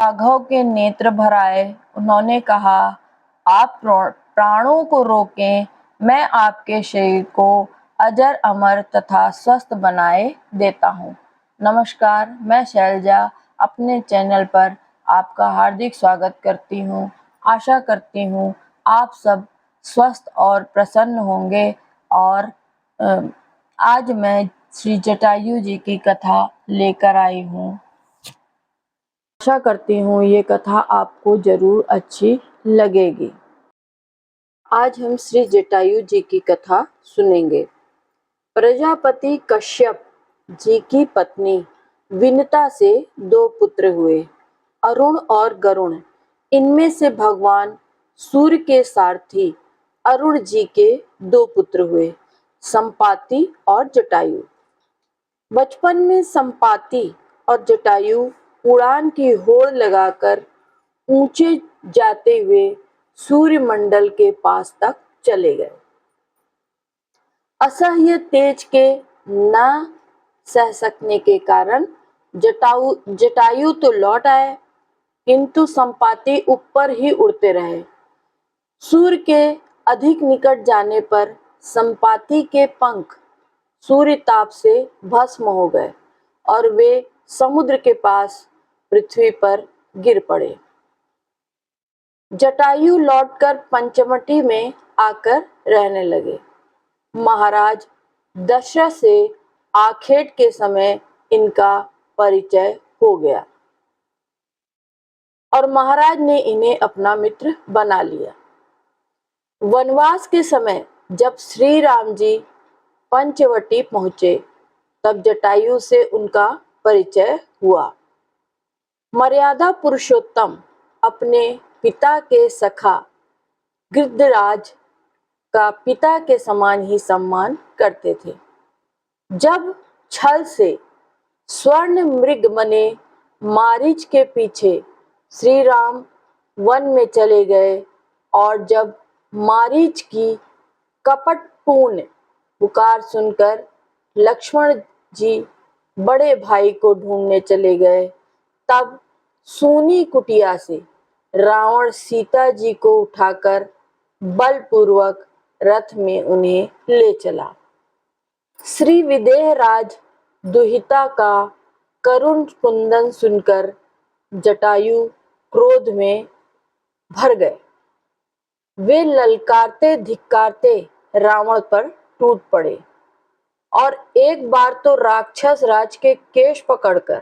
राघव के नेत्र भर आए। उन्होंने कहा, आप प्राणों को रोकें, मैं आपके शरीर को अजर अमर तथा स्वस्थ बनाए देता हूँ। नमस्कार, मैं शैलजा अपने चैनल पर आपका हार्दिक स्वागत करती हूँ। आशा करती हूँ आप सब स्वस्थ और प्रसन्न होंगे। और आज मैं श्री जटायु जी की कथा लेकर आई हूँ। आशा करती हूँ ये कथा आपको जरूर अच्छी लगेगी। आज हम श्री जटायु जी की कथा सुनेंगे। प्रजापति कश्यप जी की पत्नी विनता से 2 पुत्र हुए, अरुण और गरुण। इनमें से भगवान सूर्य के सारथी अरुण जी के 2 पुत्र हुए, संपाति और जटायु। बचपन में संपाति और जटायु उड़ान की होड़ लगाकर ऊंचे जाते हुए सूर्यमंडल के पास तक चले गए। असह्य तेज के न सह सकने के कारण जटायु तो लौट आए, किंतु संपाति ऊपर ही उड़ते रहे। सूर्य के अधिक निकट जाने पर संपाति के पंख सूर्य ताप से भस्म हो गए और वे समुद्र के पास पृथ्वी पर गिर पड़े। जटायु लौटकर पंचवटी में आकर रहने लगे। महाराज दशरथ से आखेट के समय इनका परिचय हो गया और महाराज ने इन्हें अपना मित्र बना लिया। वनवास के समय जब श्री राम जी पंचवटी पहुंचे, तब जटायु से उनका परिचय हुआ। मर्यादा पुरुषोत्तम अपने पिता के सखा गिरिराज का पिता के समान ही सम्मान करते थे। जब छल से स्वर्ण मृग बने मारीच के पीछे श्री राम वन में चले गए और जब मारीच की कपटपूर्ण पुकार सुनकर लक्ष्मण जी बड़े भाई को ढूंढने चले गए, तब सूनी कुटिया से रावण सीता जी को उठाकर बलपूर्वक रथ में उन्हें ले चला। श्री विदेह राज दुहिता का करुण कुंदन सुनकर जटायु क्रोध में भर गए। वे ललकारते धिक्कारते रावण पर टूट पड़े और एक बार तो राक्षस राज के केश पकड़कर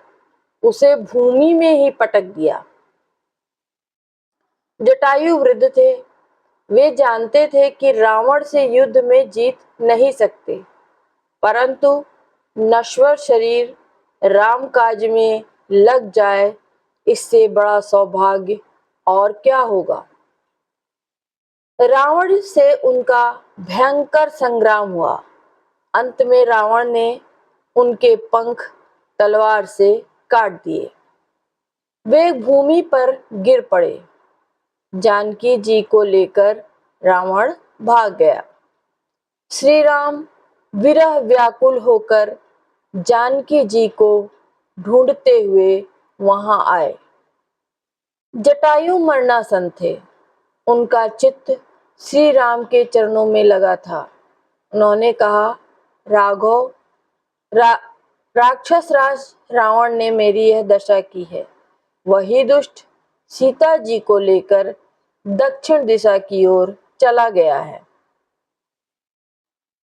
उसे भूमि में ही पटक दिया। जटायु वृद्ध थे, वे जानते थे कि रावण से युद्ध में जीत नहीं सकते, परंतु नश्वर शरीर राम काज में लग जाए, इससे बड़ा सौभाग्य और क्या होगा। रावण से उनका भयंकर संग्राम हुआ। अंत में रावण ने उनके पंख तलवार से काट दिए। वे भूमि पर गिर पड़े। जानकी जी को लेकर रावण भाग गया। श्री राम विरह व्याकुल होकर जानकी जी को ढूंढते हुए वहां आए। जटायु मरणासन थे। उनका चित्त श्री राम के चरणों में लगा था। उन्होंने कहा, राघव, राक्षस राज रावण ने मेरी यह दशा की है। वही दुष्ट सीता जी को लेकर दक्षिण दिशा की ओर चला गया है।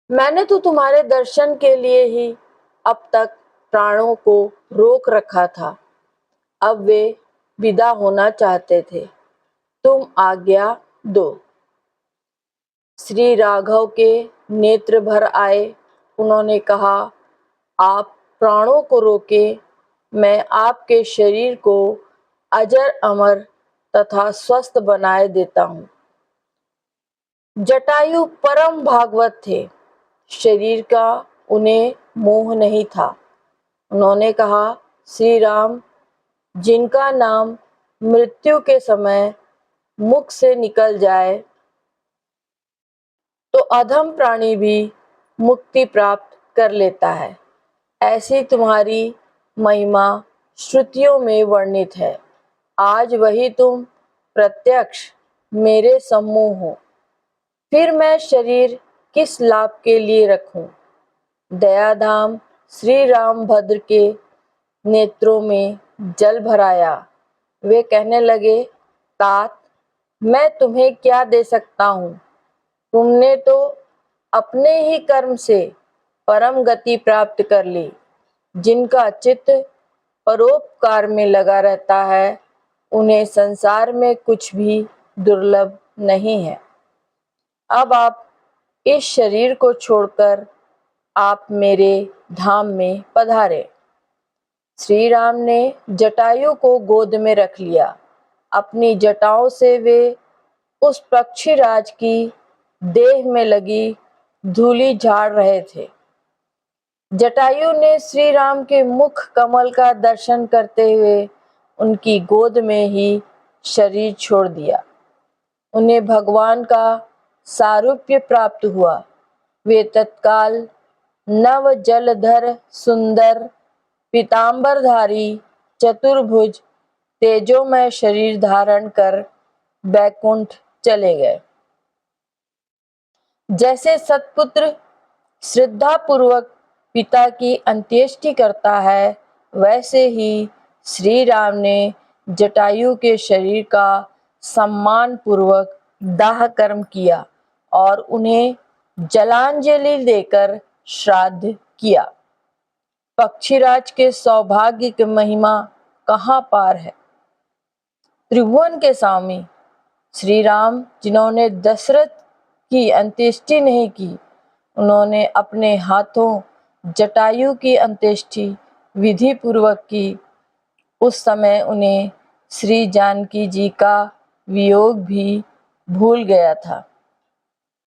मैंने तो तुम्हारे दर्शन के लिए ही अब तक प्राणों को रोक रखा था। अब वे विदा होना चाहते थे, तुम आज्ञा दो। श्री राघव के नेत्र भर आए। उन्होंने कहा, आप प्राणों को रोके, मैं आपके शरीर को अजर अमर तथा स्वस्थ बनाए देता हूँ। जटायु परम भागवत थे। शरीर का उन्हें मोह नहीं था। उन्होंने कहा, श्री राम, जिनका नाम मृत्यु के समय मुख से निकल जाए तो अधम प्राणी भी मुक्ति प्राप्त कर लेता है, ऐसी तुम्हारी महिमा श्रुतियों में वर्णित है। आज वही तुम प्रत्यक्ष मेरे सम्मुख हो, फिर मैं शरीर किस लाभ के लिए रखूं। दयाधाम श्री रामभद्र के नेत्रों में जल भराया। वे कहने लगे, तात, मैं तुम्हें क्या दे सकता हूँ? तुमने तो अपने ही कर्म से परम गति प्राप्त कर ली। जिनका चित्त परोपकार में लगा रहता है, उन्हें संसार में कुछ भी दुर्लभ नहीं है। अब आप इस शरीर को छोड़कर आप मेरे धाम में पधारे। श्री राम ने जटायु को गोद में रख लिया। अपनी जटाओं से वे उस पक्षीराज की देह में लगी धूलि झाड़ रहे थे। जटायु ने श्री राम के मुख कमल का दर्शन करते हुए उनकी गोद में ही शरीर छोड़ दिया। उन्हें भगवान का सारूप्य प्राप्त हुआ। वे तत्काल नव जलधर सुंदर पीतांबरधारी चतुर्भुज तेजोमय शरीर धारण कर बैकुंठ चले गए। जैसे सत्पुत्र श्रद्धा पूर्वक पिता की अंत्येष्टि करता है, वैसे ही श्री राम ने जटायु के शरीर का सम्मान पूर्वक दाह कर्म किया और उन्हें जलांजलि देकर श्राद्ध किया। पक्षीराज के सौभाग्य की महिमा कहाँ पार है। त्रिभुवन के स्वामी श्री राम, जिन्होंने दशरथ की अंत्येष्टि नहीं की, उन्होंने अपने हाथों जटायु की अंत्येष्टि विधि पूर्वक की। उस समय उन्हें श्री जानकी जी का वियोग भी भूल गया था।